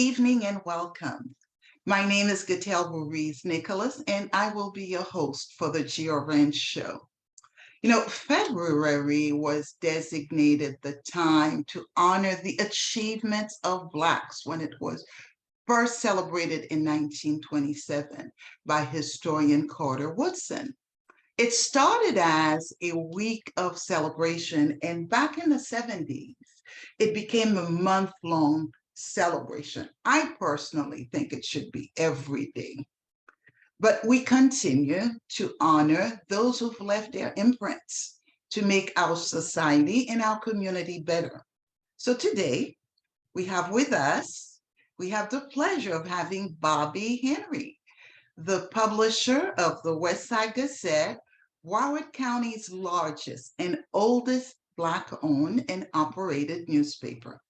evening and welcome. My name is Gatel Ruiz Nicholas, and I will be your host for the GRN show. February was designated the time to honor the achievements of Blacks when it was first celebrated in 1927 by historian Carter Woodson. It started as a week of celebration, and back in the 70s, it became a month-long celebration. I personally think it should be every day. But we continue to honor those who've left their imprints to make our society and our community better. So today, we have the pleasure of having Bobby Henry, the publisher of the Westside Gazette, Broward County's largest and oldest Black-owned and operated newspaper.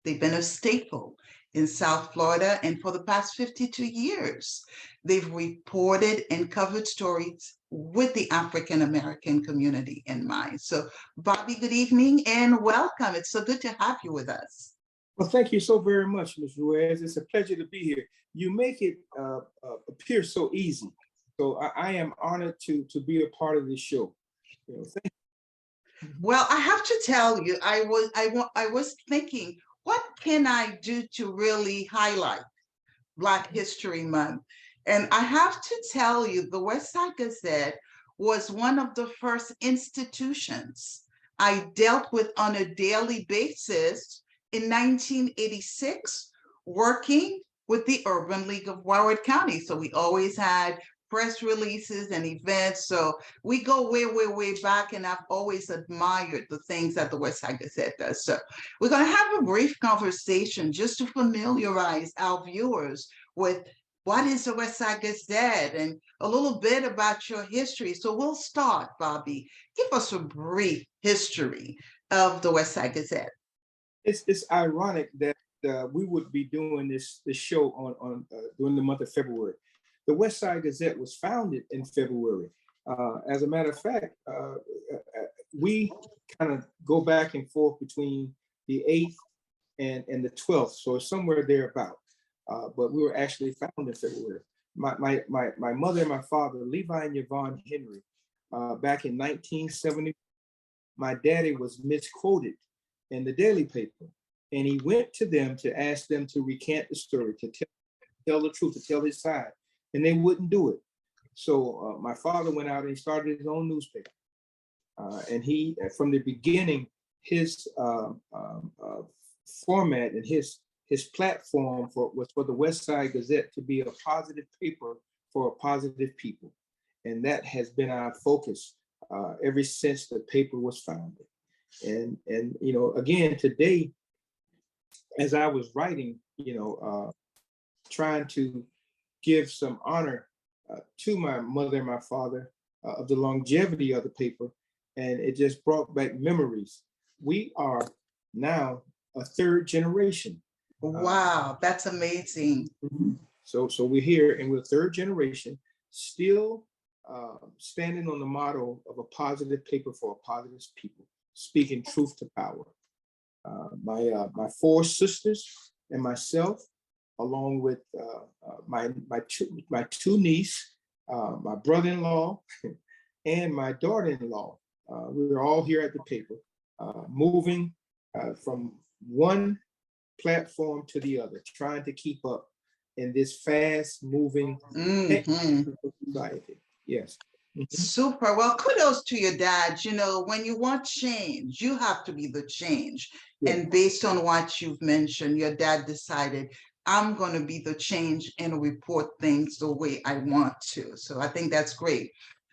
They've been a staple in South Florida, and for the past 52 years, they've reported and covered stories with the African-American community in mind. So, Bobby, good evening and welcome. It's so good to have you with us. Well, thank you so very much, Ms. Ruiz. It's a pleasure to be here. You make it appear so easy. So I am honored to be a part of this show. Thank you. Well, I have to tell you, I was thinking, what can I do to really highlight Black History Month? And I have to tell you, the Westside Gazette was one of the first institutions I dealt with on a daily basis in 1986, working with the Urban League of Broward County. So we always had press releases and events. So we go way, way, way back, and I've always admired the things that the Westside Gazette does. So we're going to have a brief conversation just to familiarize our viewers with what is the Westside Gazette and a little bit about your history. So we'll start, Bobby. Give us a brief history of the Westside Gazette. It's ironic that we would be doing this show on during the month of February. The Westside Gazette was founded in February. As a matter of fact, we kind of go back and forth between the 8th and the 12th, so somewhere thereabout. But we were actually found in February. My mother and my father, Levi and Yvonne Henry, back in 1970, my daddy was misquoted in the daily paper, and he went to them to ask them to recant the story, to tell the truth, to tell his side. And they wouldn't do it. So my father went out and he started his own newspaper. And he, from the beginning, his format and his platform was for the Westside Gazette to be a positive paper for a positive people. And that has been our focus ever since the paper was founded. And again, today, as I was writing, trying to give some honor to my mother and my father of the longevity of the paper, and it just brought back memories. We are now a third generation. Wow, that's amazing. So we're here, and we're third generation, still standing on the motto of a positive paper for a positive people, speaking truth to power. My four sisters and myself, along with my two nieces, my brother-in-law, and my daughter-in-law. We were all here at the paper, moving from one platform to the other, trying to keep up in this fast-moving society. Yes. Super. Well, kudos to your dad. When you want change, you have to be the change. Yeah. And based on what you've mentioned, your dad decided, I'm going to be the change and report things the way I want to. So I think that's great.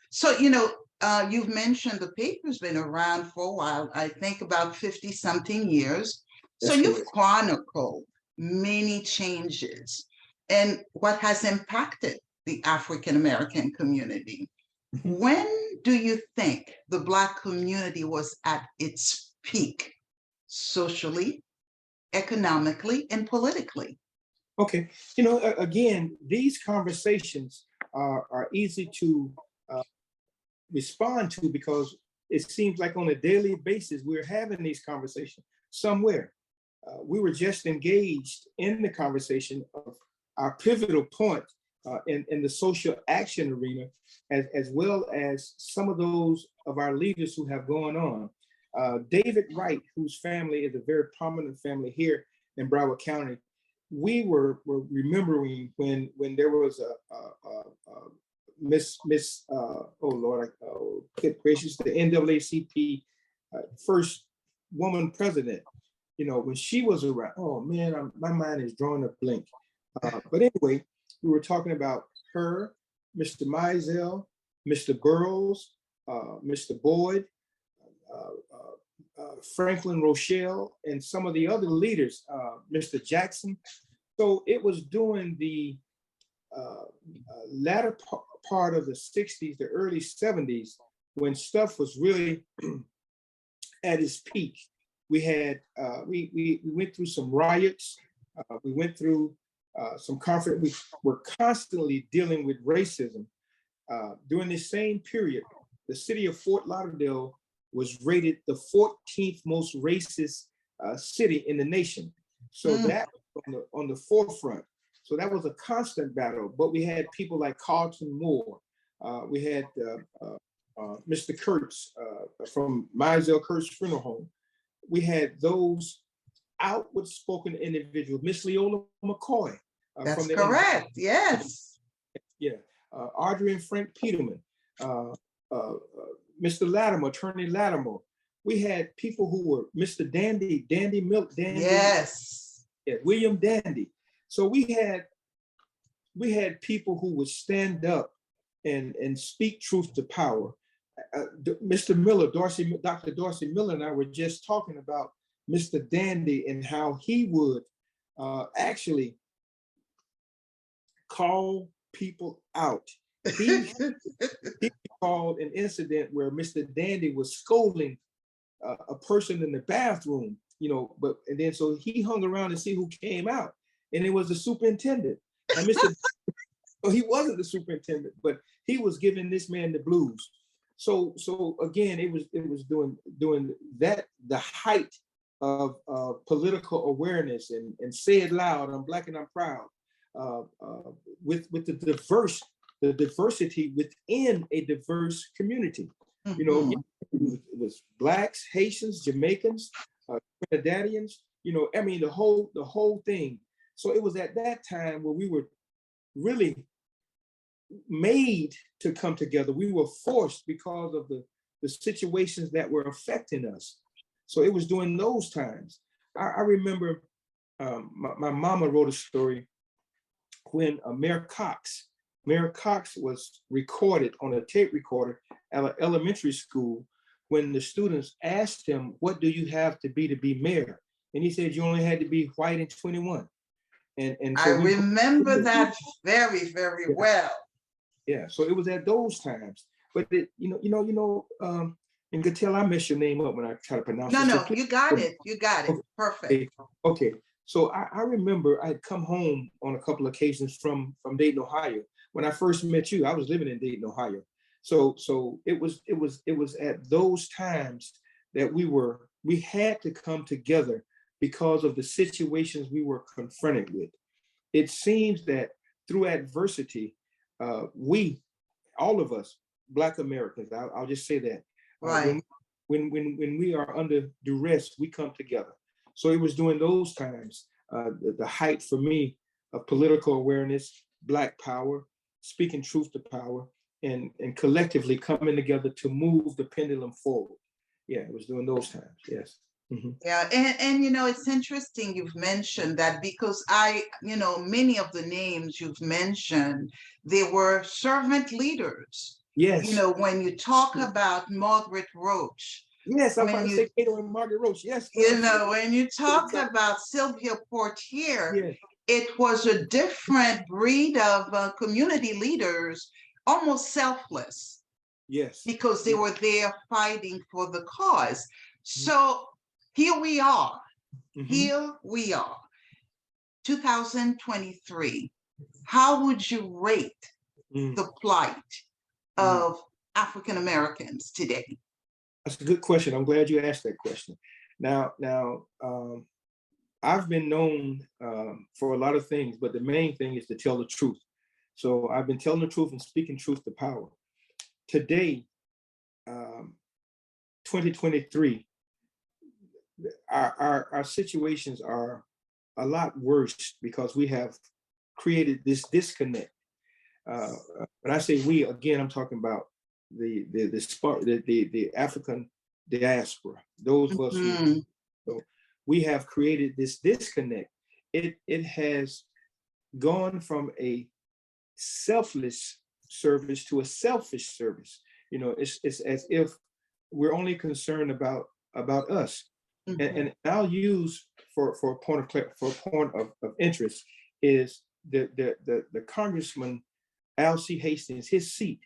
So, you've mentioned the paper's been around for a while, I think about 50 something years. So you've chronicled many changes and what has impacted the African-American community. When do you think the Black community was at its peak, socially, economically, and politically? Okay, again, these conversations are easy to respond to because it seems like on a daily basis we're having these conversations somewhere. we were just engaged in the conversation of our pivotal point in the social action arena, as well as some of those of our leaders who have gone on. David Wright, whose family is a very prominent family here in Broward County, we were remembering when there was a oh Lord, good gracious, the NAACP first woman president. You know, when she was around, oh man, my mind is drawing a blank. But anyway, we were talking about her, Mr. Mizell, Mr. Burroughs, Mr. Boyd, Franklin Rochelle, and some of the other leaders, Mr. Jackson. So it was during the latter part of the 60s, the early 70s, when stuff was really at its peak. We had, we went through some riots. We went through some conflict. We were constantly dealing with racism. During this same period, the city of Fort Lauderdale was rated the 14th most racist city in the nation. So that was on the forefront. So that was a constant battle, but we had people like Carlton Moore. We had Mr. Kurtz from Mizell Kurtz Funeral Home. We had those outward spoken individuals, Miss Leola McCoy. That's correct, yes. Yeah, Audrey and Frank Peterman, Mr. Latimer, Attorney Latimer. We had people who were Mr. Dandy Milk, Dandy. Yes. Yeah, William Dandy. So we had people who would stand up and speak truth to power. Mr. Miller, Dr. Dorsey Miller and I were just talking about Mr. Dandy and how he would actually call people out. He called an incident where Mr. Dandy was scolding a person in the bathroom, you know, and then so he hung around to see who came out, and it was the superintendent. And Mr. well, he wasn't the superintendent, but he was giving this man the blues. So again, it was doing that, the height of political awareness and say it loud, I'm Black and I'm proud, with the diversity within a diverse community. You know, it was Blacks, Haitians, Jamaicans, Trinidadians, you know, I mean, the whole thing. So it was at that time where we were really made to come together. We were forced because of the situations that were affecting us. So it was during those times. I remember my mama wrote a story when Mayor Cox was recorded on a tape recorder at an elementary school when the students asked him, what do you have to be mayor? And he said, you only had to be white and 21. And so I remember that very, very well. Yeah, so it was at those times. But it, and Gatel, I mess your name up when I try to pronounce it. No, you got it. You got it. Perfect. Okay. So I remember I had come home on a couple of occasions from Dayton, Ohio. When I first met you, I was living in Dayton, Ohio. So it was at those times that we had to come together because of the situations we were confronted with. It seems that through adversity, all of us, Black Americans, I'll just say that, right. When we are under duress, we come together. So it was during those times, the height for me of political awareness, Black power, speaking truth to power, and collectively coming together to move the pendulum forward. Yeah, it was during those times, yes. Mm-hmm. Yeah, and it's interesting you've mentioned that, because many of the names you've mentioned, they were servant leaders. Yes. When you talk about Margaret Roach. Yes, I'm about to say Cato and Margaret Roach. Yes. When you talk about Sylvia Portier, yes, it was a different breed of community leaders, almost selfless. Yes. Because they were there fighting for the cause. So here we are. Here we are. 2023. How would you rate the plight of African Americans today? That's a good question. I'm glad you asked that question. Now, I've been known for a lot of things, but the main thing is to tell the truth. So I've been telling the truth and speaking truth to power. Today, 2023, our situations are a lot worse because we have created this disconnect. When I say we, again, I'm talking about the African diaspora, those of us who, so we have created this disconnect. It has gone from a selfless service to a selfish service. You know, it's as if we're only concerned about us. And I'll use for a point of interest is the Congressman Al.C. Hastings, his seat.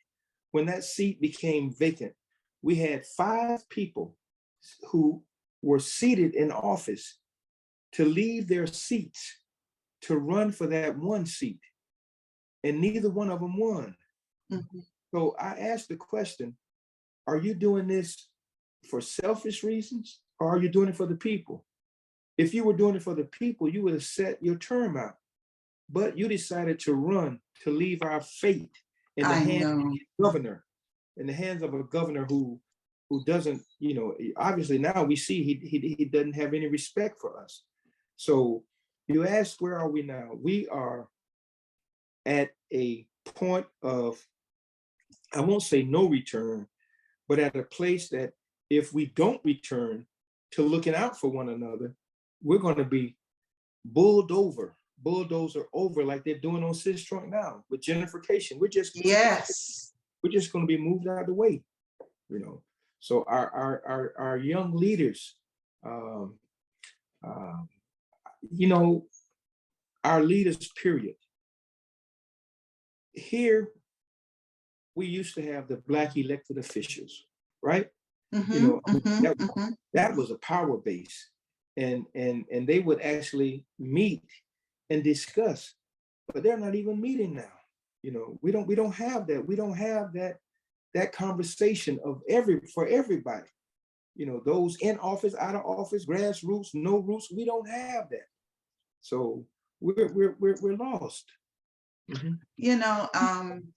When that seat became vacant, we had 5 people who were seated in office to leave their seats to run for that one seat, and neither one of them won. So I asked the question, are you doing this for selfish reasons, or are you doing it for the people? If you were doing it for the people, you would have set your term out, but you decided to run to leave our fate in the hands of a governor, in the hands of a governor who doesn't, you know, obviously now we see he doesn't have any respect for us. So you ask, where are we now? We are at a point of, I won't say no return, but at a place that if we don't return to looking out for one another, we're going to be bulldozer over like they're doing on Cis-Trunk now with gentrification. We're just going to be moved out of the way, you know. So our young leaders, you know, our leaders, period. Here, we used to have the Black elected officials, right? You know, that was a power base, and they would actually meet and discuss, but they're not even meeting now. You know, we don't have that. We don't have that conversation of for everybody. You know, those in office, out of office, grassroots, no roots. We don't have that. So we're lost. You know, and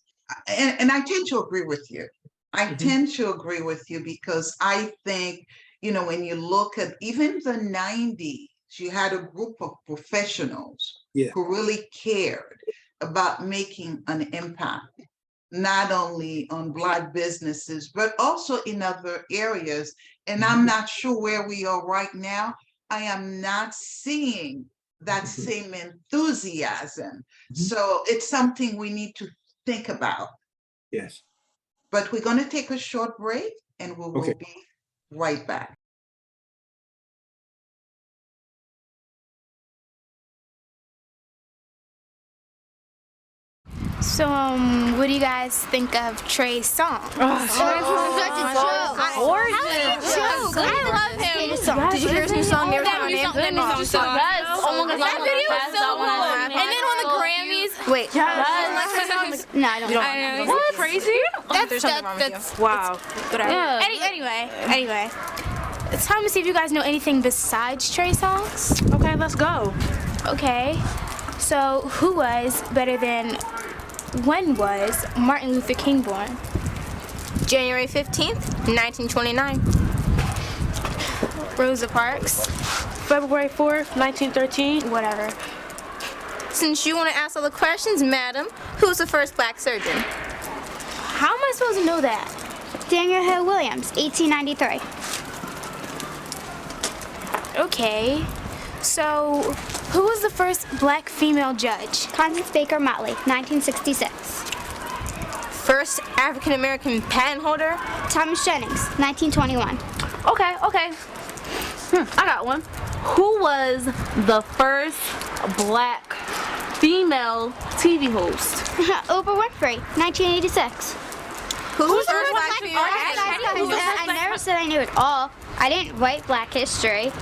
I tend to agree with you. I tend to agree with you because I think, you know, when you look at even the 90s, you had a group of professionals who really cared about making an impact, not only on Black businesses, but also in other areas. And I'm not sure where we are right now. I am not seeing that same enthusiasm. So it's something we need to think about. Yes. But we're going to take a short break and we will be right back. So, what do you guys think of Trey's song? Such a joke. I love him. Did you hear his new song? That new song. Oh my God, that video is so cool. And then on the Grammys. Wait. No, I don't know. What? Crazy? That's wow. Yeah. Anyway. It's time to see if you guys know anything besides Trey songs. Okay, let's go. Okay. So, who was better than... When was Martin Luther King born? January 15th, 1929. Rosa Parks? February 4th, 1913. Whatever. Since you want to ask all the questions, madam, who's the first Black surgeon? How am I supposed to know that? Daniel Hill Williams, 1893. Okay. So, who was the first Black female judge? Constance Baker Motley, 1966. First African American patent holder? Thomas Jennings, 1921. Okay. I got one. Who was the first Black female TV host? Oprah Winfrey, 1986. Who's the first Black female I never said I knew it all. I didn't write Black history.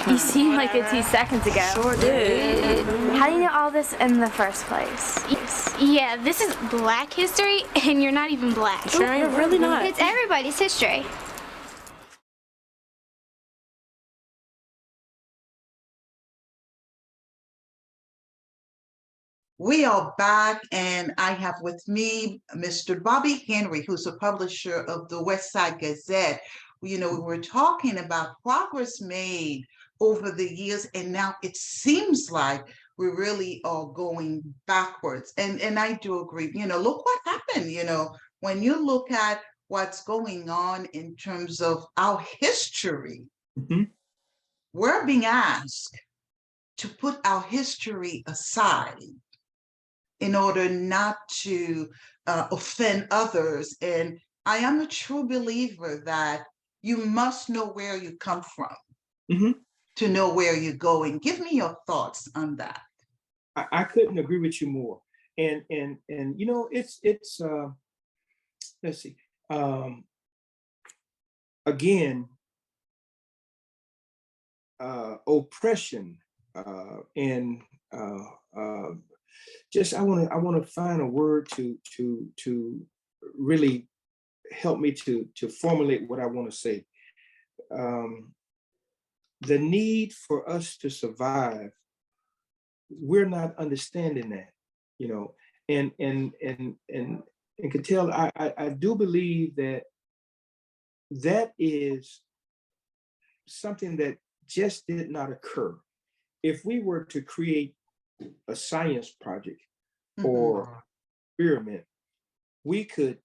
You seemed like it 2 seconds ago. Sure did. How do you know all this in the first place? Yeah, this is Black history, and you're not even Black. Sure, you're really not. It's everybody's history. We are back, and I have with me Mr. Bobby Henry, who's a publisher of the Westside Gazette. We were talking about progress made over the years, and now it seems like we really are going backwards. And I do agree. Look what happened. When you look at what's going on in terms of our history, Mhm. we're being asked to put our history aside in order not to offend others. And I am a true believer that you must know where you come from Mhm. to know where you're going. Give me your thoughts on that. I couldn't agree with you more. And it's let's see. Again, oppression and just I want to find a word to really help me to formulate what I want to say. The need for us to survive, we're not understanding that, and can tell I do believe that that is something that just did not occur. If we were to create a science project or experiment, we could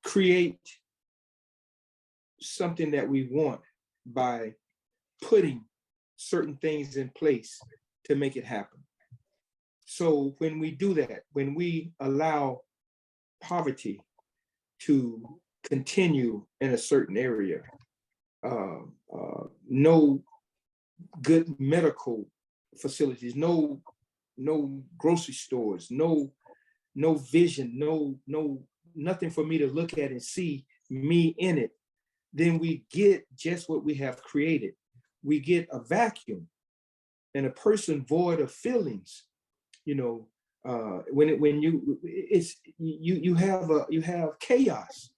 create something that we want by putting certain things in place to make it happen. So when we do that, when we allow poverty to continue in a certain area, no good medical facilities, no grocery stores, no vision, nothing for me to look at and see me in it, then we get just what we have created. We get a vacuum and a person void of feelings. When you have chaos,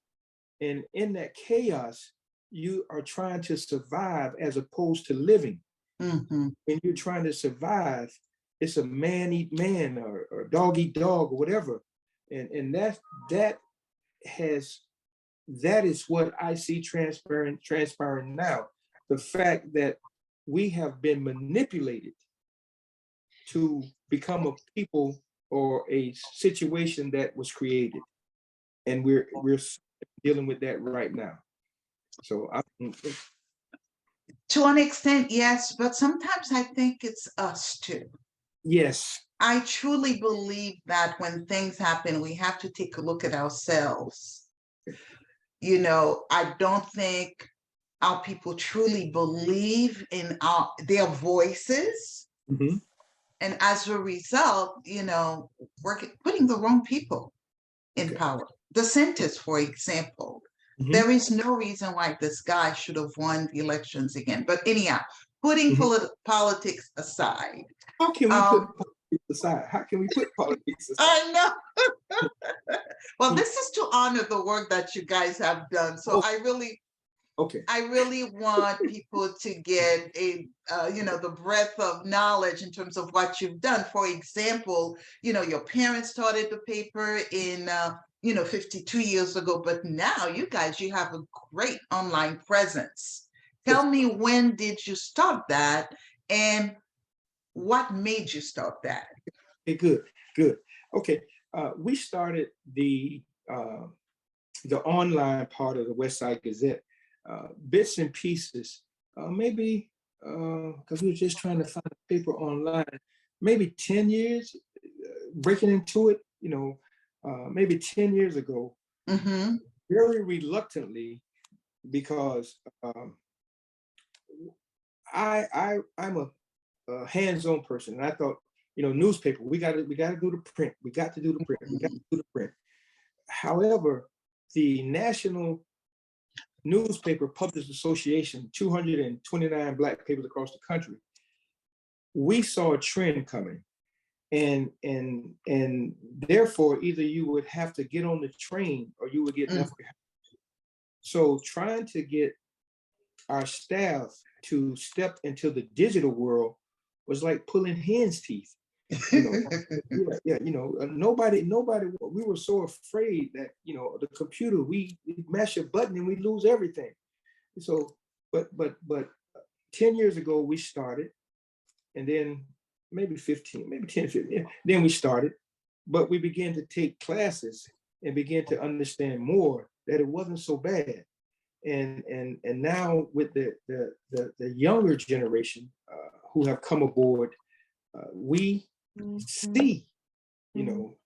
and in that chaos you are trying to survive as opposed to living. When you're trying to survive, it's a man eat man or dog eat dog or whatever, and that is what I see transpiring now. The fact that we have been manipulated to become a people or a situation that was created, and we're dealing with that right now. So To an extent, yes, but sometimes I think it's us too. yes. I truly believe that when things happen, we have to take a look at ourselves. I don't think our people truly believe in their voices. Mhm. And as a result, we're putting the wrong people in Okay. power. DeSantis, for example, Mhm. there is no reason why this guy should have won the elections again. But anyhow, putting politics aside. How can we put politics aside? How can we put politics aside? I know. Well, this is to honor the work that you guys have done. So I really want people to get the breadth of knowledge in terms of what you've done. For example, your parents started the paper in 52 years ago, but now you have a great online presence. Tell me, when did you start that, and what made you start that? Okay, good. Okay, we started the online part of the Westside Gazette, bits and pieces, maybe because we were just trying to find a paper online, maybe 10 years, breaking into it, maybe 10 years ago, very reluctantly, because I'm a hands-on person, and I thought, newspaper, we got to do the print. We got to do the print. We got to do the print. However, the National Newspaper Publishers Association, 229 Black papers across the country, we saw a trend coming, and therefore either you would have to get on the train or you would get left behind. So trying to get our staff to step into the digital world was like pulling hen's teeth. You know, yeah, you know, nobody, we were so afraid that, you know, the computer, we mash a button and we lose everything. So, but 10 years ago we started, and then maybe 15, maybe 10, 15, yeah, then we started, but we began to take classes and began to understand more that it wasn't so bad. And now with the younger generation who have come aboard, we see, you know,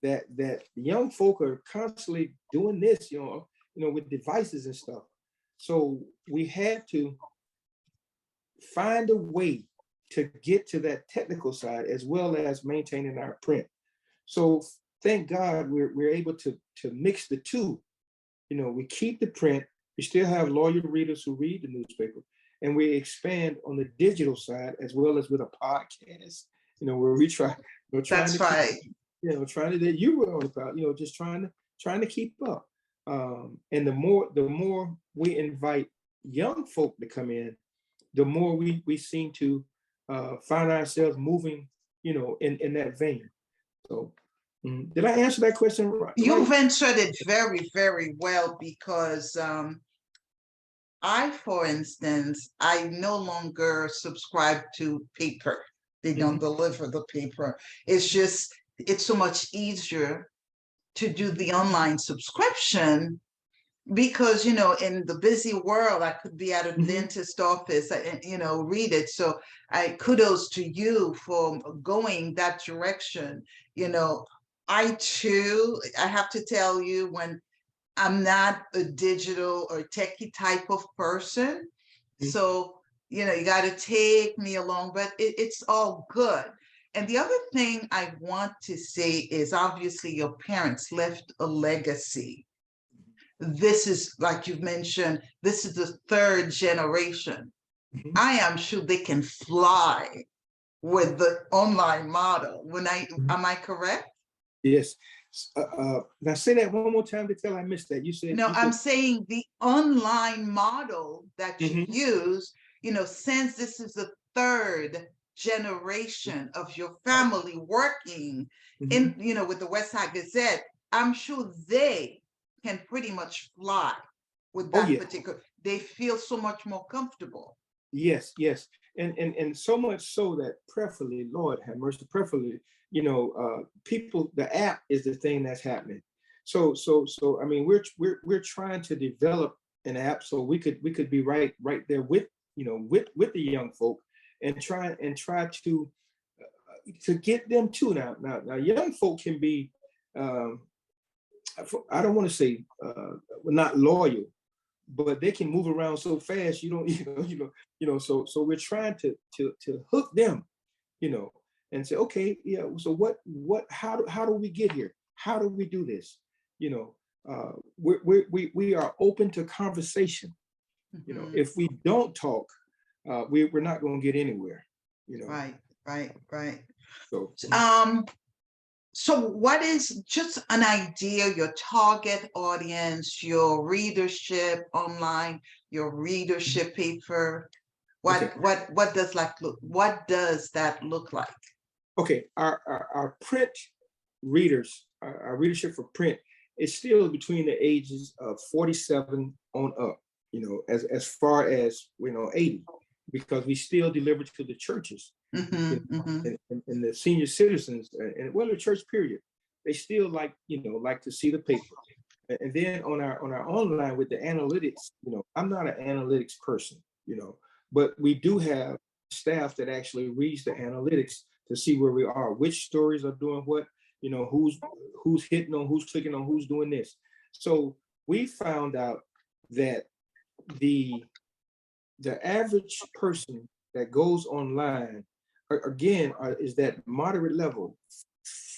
that young folk are constantly doing this, you know, with devices and stuff. So we had to find a way to get to that technical side as well as maintaining our print. So thank God we're able to mix the two. You know, we keep the print, we still have loyal readers who read the newspaper, and we expand on the digital side as well as with a podcast, you know, where we try, you know, That's right. you know, trying to, that you were on about, you know, just trying to keep up. And the more we invite young folk to come in, the more we seem to find ourselves moving, you know, in that vein. So did I answer that question right? You've answered it very, very well, because I, for instance, I no longer subscribe to paper. They don't deliver the paper. It's just, it's so much easier to do the online subscription, because, you know, in the busy world, I could be at a dentist office and, you know, read it. So I kudos to you for going that direction. You know, I too, I have to tell you, when I'm not a digital or techie type of person, so, you know, you got to take me along, but it's all good. And the other thing I want to say is, obviously your parents left a legacy. This is, like you've mentioned, this is the third generation. I am sure they can fly with the online model. Am I correct? Yes. Now say that one more time to tell I missed that. You said. No, I'm saying the online model that you use, you know, since this is the third generation of your family working in, you know, with the Westside Gazette, I'm sure they can pretty much fly with that particular, they feel so much more comfortable. Yes, yes. And so much so that preferably, Lord have mercy, preferably, you know, people, the app is the thing that's happening. So I mean, we're trying to develop an app so we could be right there with, you know, with the young folk, and try to get them too. Now young folk can be, I don't want to say not loyal, but they can move around so fast you don't. So we're trying to hook them, you know, and say, okay, yeah, so what how do we get here? How do we do this? You know, we are open to conversation. You know, if we don't talk, we're not going to get anywhere, you know. Right. So so what is, just an idea, your target audience, your readership online, your readership paper? What does that look like? Okay, our print readers, our readership for print is still between the ages of 47 on up, you know, as far as, you know, 80, because we still deliver to the churches. And the senior citizens, and well, the church period, they still like to see the paper. And then on our online with the analytics, you know, I'm not an analytics person, you know, but we do have staff that actually reads the analytics to see where we are, which stories are doing what, you know, who's hitting on, who's clicking on, who's doing this. So we found out that the average person that goes online, again, is that moderate level,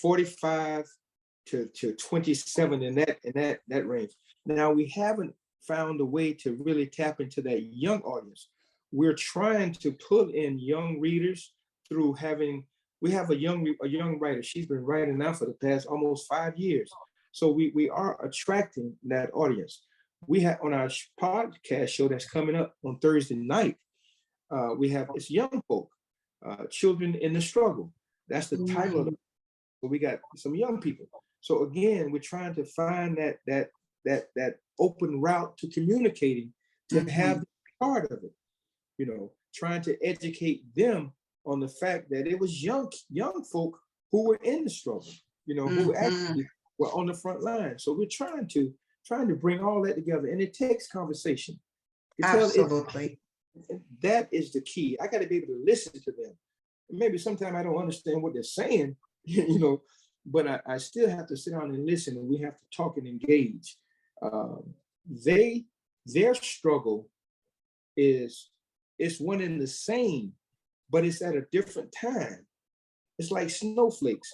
45 to 27, in that range. Now, we haven't found a way to really tap into that young audience. We're trying to pull in young readers through we have a young writer. She's been writing now for the past almost 5 years. So we are attracting that audience. We have on our podcast show that's coming up on Thursday night, it's young folk, children in the struggle. That's the title of the. But we got some young people. So again, we're trying to find that open route to communicating, to have part of it. You know, trying to educate them on the fact that it was young folk who were in the struggle. You know, who actually were on the front line. So we're trying to bring all that together, and it takes conversation. Absolutely. That is the key. I got to be able to listen to them. Maybe sometimes I don't understand what they're saying, you know, but I still have to sit down and listen, and we have to talk and engage. Their struggle is one and the same, but it's at a different time. It's like snowflakes.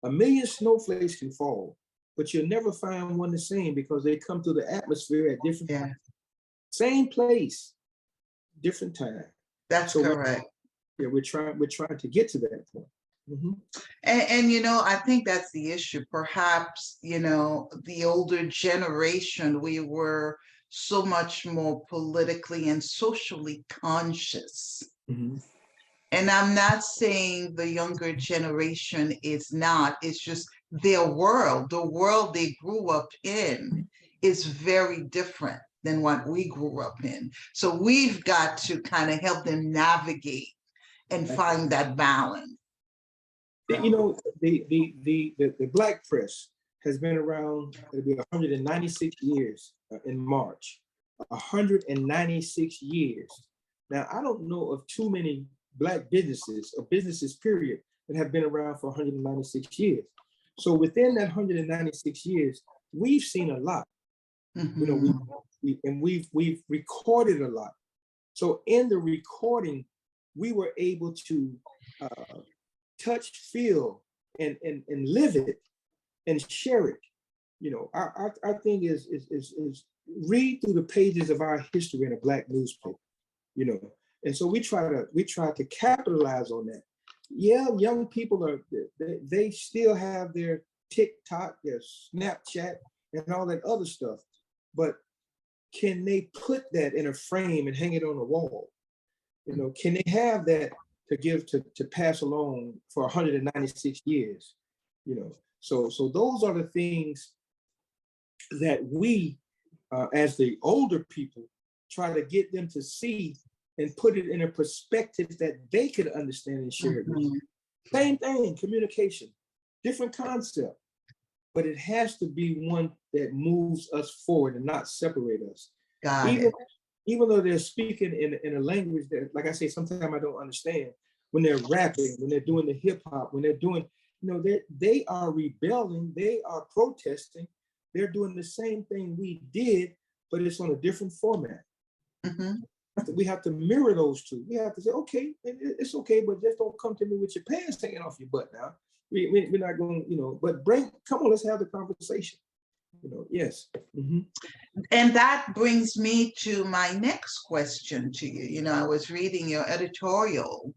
1 million snowflakes can fall, but you'll never find one the same because they come through the atmosphere at different times. Same place, different time. That's correct. We're trying to get to that point. And you know, I think that's the issue. Perhaps, you know, the older generation, we were so much more politically and socially conscious. And I'm not saying the younger generation is not, it's just their world, the world they grew up in is very different than what we grew up in. So we've got to kind of help them navigate and find that balance. You know, the Black press has been around, it'll be 196 years in March. 196 years. Now, I don't know of too many Black businesses or businesses, period, that have been around for 196 years. So within that 196 years, we've seen a lot. You know, we've recorded a lot. So in the recording, we were able to touch, feel, and live it and share it. You know, our thing is read through the pages of our history in a Black newspaper. You know, and so we try to capitalize on that. Yeah, young people they still have their TikTok, their Snapchat, and all that other stuff, but can they put that in a frame and hang it on the wall? You know, can they have that to give to pass along for 196 years? You know, so those are the things that we, as the older people, try to get them to see and put it in a perspective that they could understand and share. Same thing, communication, different concept, but it has to be one that moves us forward and not separate us. Even though they're speaking in a language that, like I say, sometimes I don't understand. When they're rapping, when they're doing the hip hop, when they're doing, you know, they are rebelling, they are protesting, they're doing the same thing we did, but it's on a different format. We have to mirror those two. We have to say, okay, it's okay, but just don't come to me with your pants hanging off your butt now. We're not going, you know, but come on, let's have the conversation. You know, yes. And that brings me to my next question to you. You know, I was reading your editorial,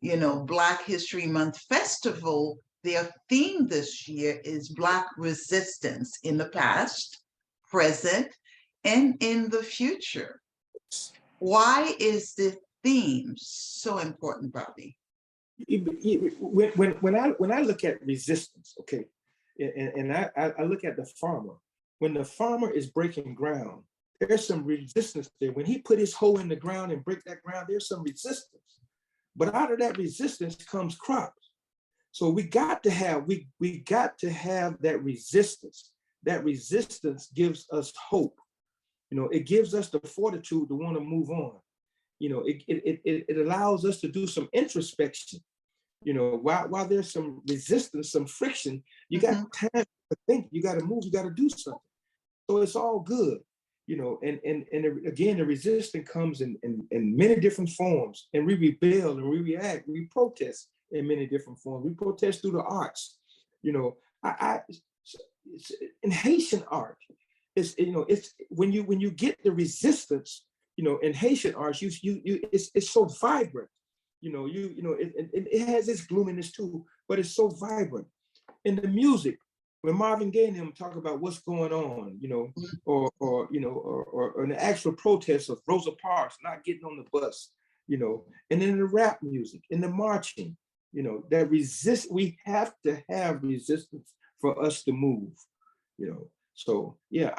you know, Black History Month Festival. Their theme this year is Black resistance in the past, present, and in the future. Why is the theme so important, Bobby? When I look at resistance, okay, and I look at the farmer. When the farmer is breaking ground, there's some resistance there. When he put his hoe in the ground and break that ground, there's some resistance. But out of that resistance comes crops. So we got to have that resistance. That resistance gives us hope. You know, it gives us the fortitude to want to move on. You know, it allows us to do some introspection. You know, while there's some resistance, some friction, you got time to think, you got to move, you got to do something. So it's all good, you know, and again, the resistance comes in many different forms, and we rebel and we react, we protest in many different forms. We protest through the arts. You know, in Haitian art, it's, you know, it's when you get the resistance, you know, in Haitian arts, it's so vibrant. You know, it has its gloominess too, but it's so vibrant. In the music, when Marvin Gaye and them talk about what's going on, you know, or an actual protest of Rosa Parks not getting on the bus, you know, and then the rap music, in the marching, that we have to have resistance for us to move, So yeah,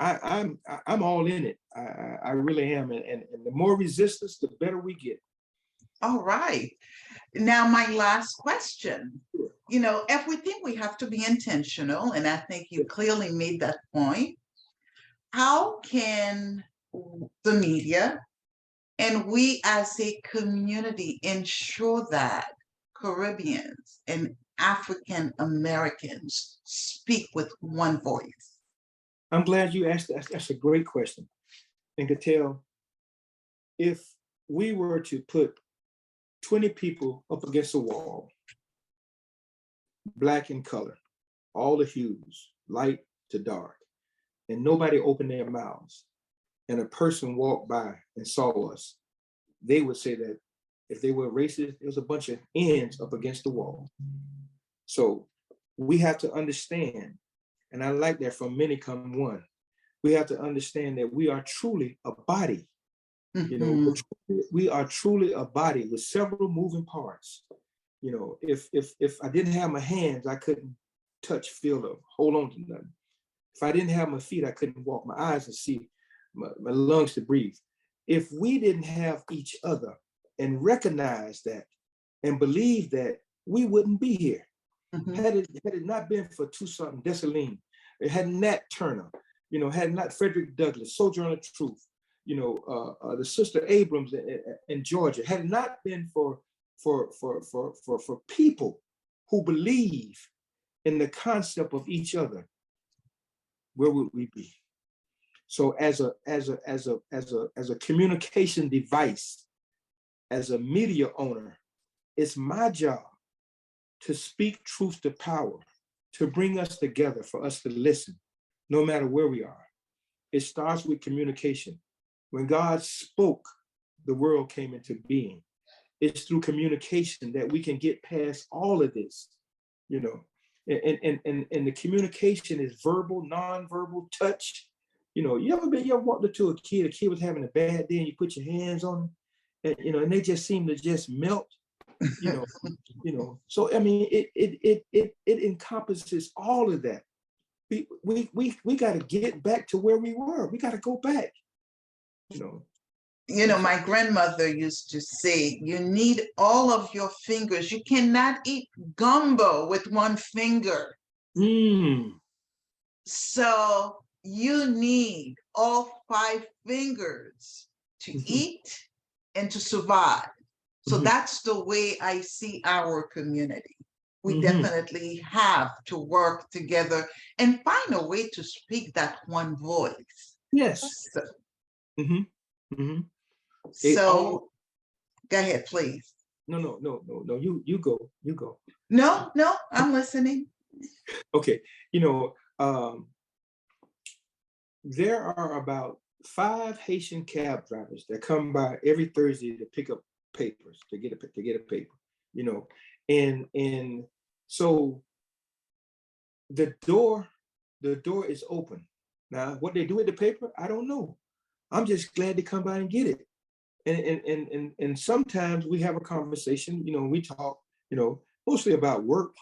I'm all in it. I really am. And the more resistance, the better we get. All right. Now, my last question. Everything we have to be intentional, and I think you clearly made that point. How can the media and we as a community ensure that Caribbeans and African Americans speak with one voice? I'm glad you asked that. That's a great question. And Cattell, if we were to put 20 people up against a wall, black in color, all the hues, light to dark, and nobody opened their mouths, and a person walked by and saw us, they would say that if they were racist, it was a bunch of ends up against the wall. So we have to understand, and I like that from many come one, we have to understand that we are truly a body. We are truly a body with several moving parts. If I didn't have my hands, I couldn't touch, feel, or hold on to nothing. If I didn't have my feet, I couldn't walk, my eyes to see, my lungs to breathe. If we didn't have each other and recognize that and believe that, we wouldn't be here. Had it not been for Toussaint Dessalines, it had Nat Turner, had not Frederick Douglass, Sojourner Truth, the Sister Abrams in Georgia, had it not been for people who believe in the concept of each other, where would we be? So as a communication device, as a media owner, it's my job to speak truth to power, to bring us together, for us to listen, no matter where we are. It starts with communication. When God spoke, the world came into being. It's through communication that we can get past all of this, and the communication is verbal, non-verbal, touch. You ever walked up to a kid was having a bad day, and you put your hands on them, and they just seem to just melt, So I mean, it encompasses all of that. We got to get back to where we were. We got to go back, My grandmother used to say, you need all of your fingers. You cannot eat gumbo with one finger. So you need all 5 fingers to eat and to survive. So that's the way I see our community. We definitely have to work together and find a way to speak that one voice. Yes. So go ahead, please. No. You go. No, I'm listening. Okay. There are about 5 Haitian cab drivers that come by every Thursday to pick up papers, to get a paper, and so the door is open. Now, what they do with the paper, I don't know. I'm just glad to come by and get it. And sometimes we have a conversation, we talk, mostly about work,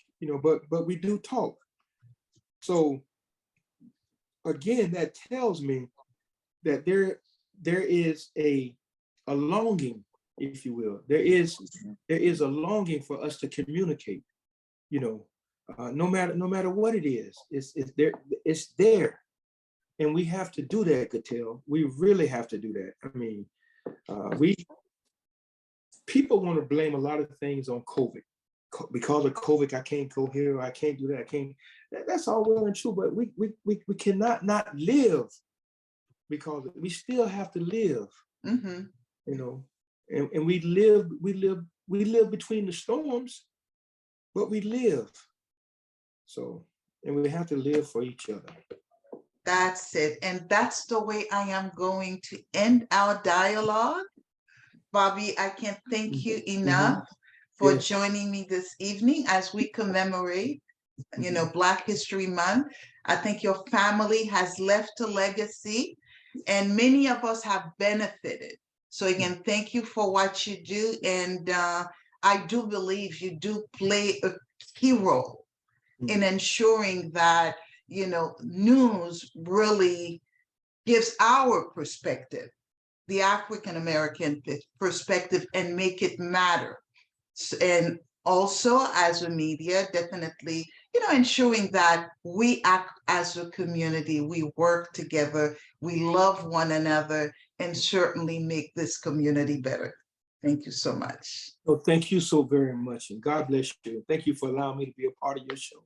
but we do talk. So again, that tells me that there is a longing, if you will. There is a longing for us to communicate, no matter what it is, it's there. And we have to do that, Cattell. We really have to do that. I mean, people want to blame a lot of things on COVID. Because of COVID, I can't go here, I can't do that, I can't. That's all well and true, but we cannot not live, because we still have to live. And we live between the storms, but we live. So, and we have to live for each other. That's it. And that's the way I am going to end our dialogue. Bobby, I can't thank you enough for joining me this evening as we commemorate, Black History Month. I think your family has left a legacy and many of us have benefited. So again, thank you for what you do. And I do believe you do play a key role in ensuring that, news really gives our perspective, the African American perspective, and make it matter. And also as a media, definitely, ensuring that we act as a community, we work together, we love one another, and certainly make this community better. Thank you so much. Oh, thank you so very much, and God bless you. Thank you for allowing me to be a part of your show.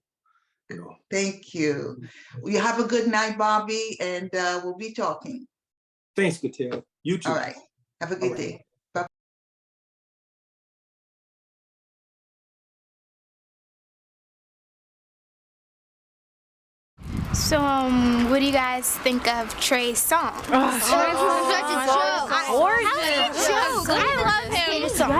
Thank you. Well, you have a good night, Bobby, and we'll be talking. Thanks, Gatel. You too. All right. Have a good day. Bye. So, what do you guys think of Trey's song? Gorgeous. I love him.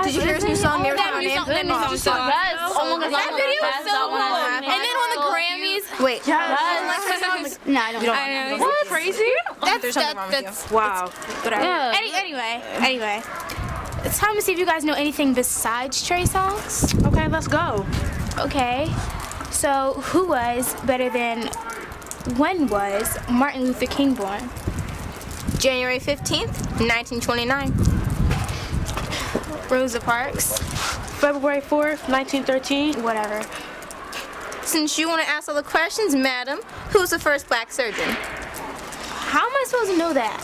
Did you hear his new song? That new song. Yes. Oh my God. That video was so cool. And then on the Grammys. Wait. No, I don't. I know. That's crazy. That's Wow. whatever. Yeah. Anyway, it's time to see if you guys know anything besides Trey songs. Okay, let's go. Okay, so who was better than, when was Martin Luther King born? January 15th, 1929. Rosa Parks? February 4th, 1913. Whatever. Since you want to ask all the questions, madam, who was the first black surgeon? How am I supposed to know that?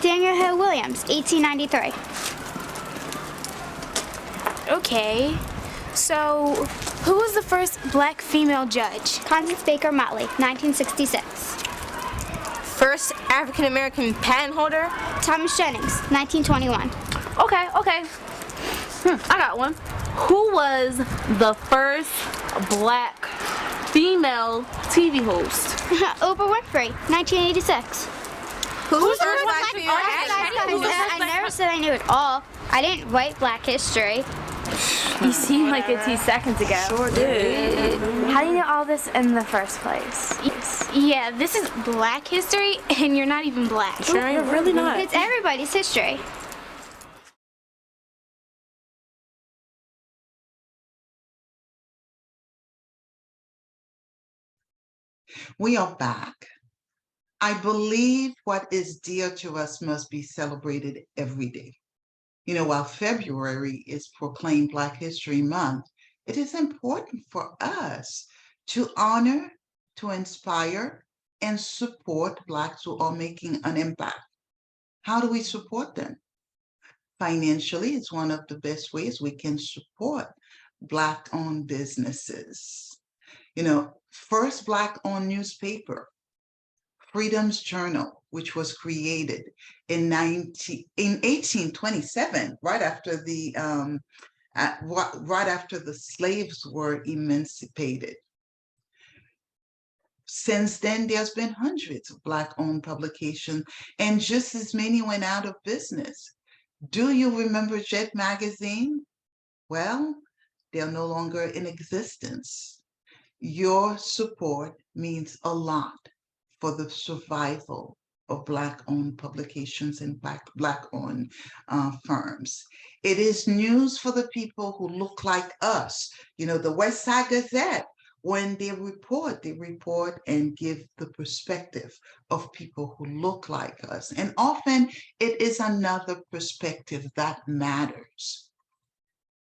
Daniel Hill Williams, 1893. Okay, so who was the first black female judge? Constance Baker Motley, 1966. First African American patent holder? Thomas Jennings, 1921. Okay. I got one. Who was the first black female TV host? Oprah Winfrey, 1986. Who was the first black female I never said I knew it all. I didn't write Black history. You seemed like it 2 seconds ago. Sure did. How do you know all this in the first place? Yeah, this is black history, and you're not even black. Sure, you're really not. It's everybody's history. We are back. I believe what is dear to us must be celebrated every day. While February is proclaimed Black History Month, it is important for us to honor, to inspire, and support Blacks who are making an impact. How do we support them? Financially, it's one of the best ways we can support Black-owned businesses. First Black-owned newspaper, Freedom's Journal, which was created in 1827, right after the slaves were emancipated. Since then, there's been hundreds of Black-owned publications, and just as many went out of business. Do you remember Jet Magazine? Well, they're no longer in existence. Your support means a lot for the survival of Black-owned publications and Black-owned firms. It is news for the people who look like us. The Westside Gazette, when they report and give the perspective of people who look like us. And often it is another perspective that matters.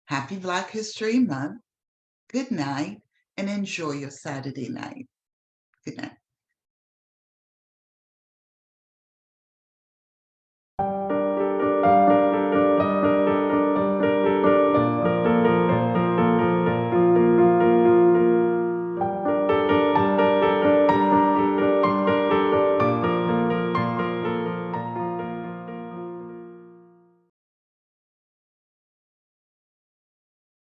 Happy Black History Month. Good night, and enjoy your Saturday night.